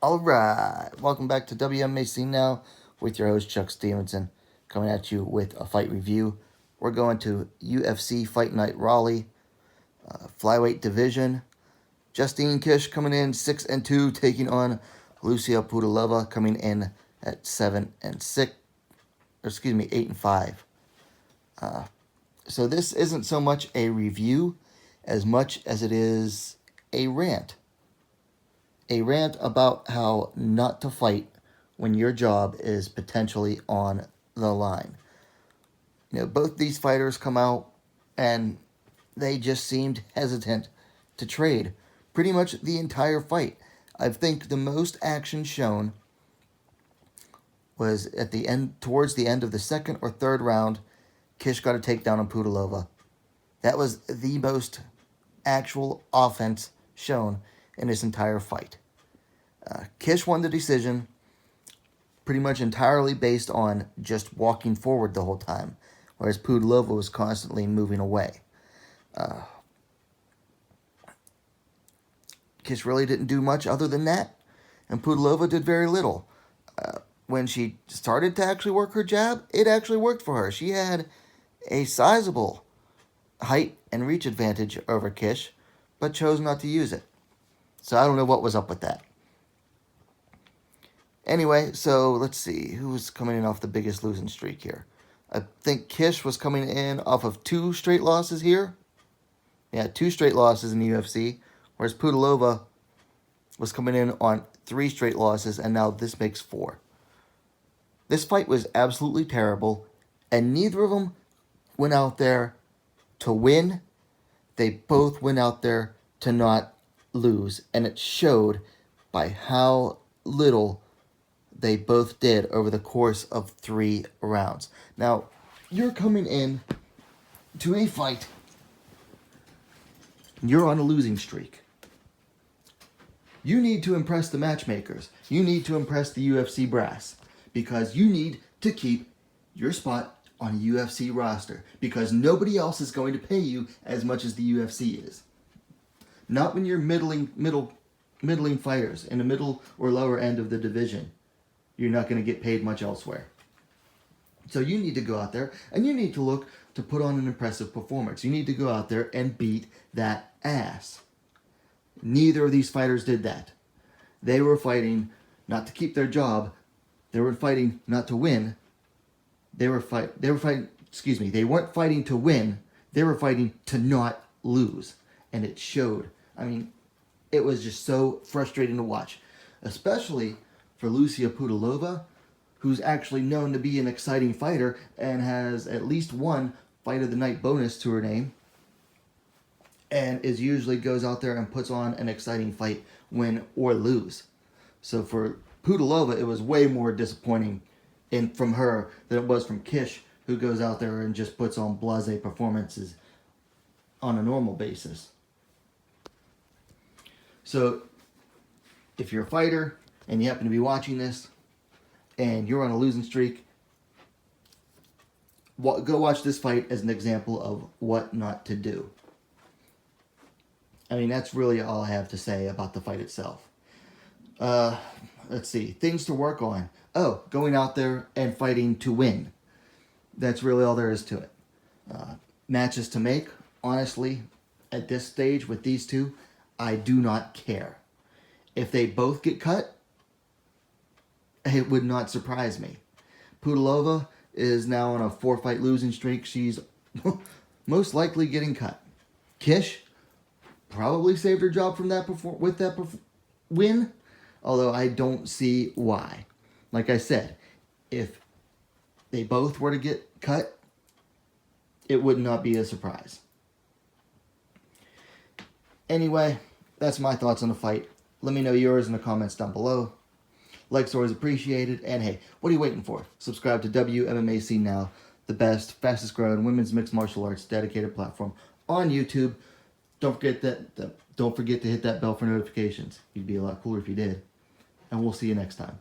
Alright, welcome back to WMMA now with your host Chuck Stevenson, coming at you with a fight review. We're going to UFC Fight Night Raleigh, flyweight division. Justine Kish coming in 6-2, taking on Lucie Pudilova, coming in at 7-6, or excuse me, 8-5. So this isn't so much a review as much as it is a rant. A rant about how not to fight when your job is potentially on the line. You know, both these fighters come out and they just seemed hesitant to trade pretty much the entire fight. I think the most action shown was at the end, towards the end of the second or third round. Kish got a takedown on Pudilova. That was the most actual offense shown in this entire fight. Kish won the decision pretty much entirely based on just walking forward the whole time, whereas Pudilova was constantly moving away. Kish really didn't do much other than that, and Pudilova did very little. When she started to actually work her jab, it actually worked for her. She had a sizable height and reach advantage over Kish, but chose not to use it. So I don't know what was up with that. Anyway, so let's see. Who was coming in off the biggest losing streak here? I think Kish was coming in off of 2 straight losses here. Yeah, 2 straight losses in the UFC. Whereas Pudilova was coming in on 3 straight losses, and now this makes 4. This fight was absolutely terrible, and neither of them went out there to win. They both went out there to not lose, and it showed by how little they both did over the course of 3 rounds. Now, you're coming in to a fight. You're on a losing streak. You need to impress the matchmakers. You need to impress the UFC brass. Because you need to keep your spot on a UFC roster. Because nobody else is going to pay you as much as the UFC is. Not when you're middling fighters in the middle or lower end of the division. You're not going to get paid much elsewhere. So you need to go out there and you need to look to put on an impressive performance. You need to go out there and beat that ass. Neither of these fighters did that. They were fighting not to keep their job. They were fighting not to win. They weren't fighting to win. They were fighting to not lose. And it showed. I mean, it was just so frustrating to watch. Especially for Lucie Pudilova, who's actually known to be an exciting fighter and has at least one Fight of the Night bonus to her name, and usually goes out there and puts on an exciting fight, win or lose. So for Pudilova, it was way more disappointing from her than it was from Kish, who goes out there and just puts on blasé performances on a normal basis. So if you're a fighter and you happen to be watching this, and you're on a losing streak, go watch this fight as an example of what not to do. I mean, that's really all I have to say about the fight itself. Let's see. Things to work on. Oh, going out there and fighting to win. That's really all there is to it. Matches to make. Honestly, at this stage with these two, I do not care. If they both get cut, it would not surprise me. Pudilova is now on a 4-fight losing streak. She's most likely getting cut. Kish probably saved her job from that win, although I don't see why. Like I said, if they both were to get cut, it would not be a surprise. Anyway, that's my thoughts on the fight. Let me know yours in the comments down below. Likes are always appreciated. And hey, what are you waiting for? Subscribe to WMMA now, the best, fastest growing women's mixed martial arts dedicated platform on YouTube. Don't forget to hit that bell for notifications. You'd be a lot cooler if you did. And we'll see you next time.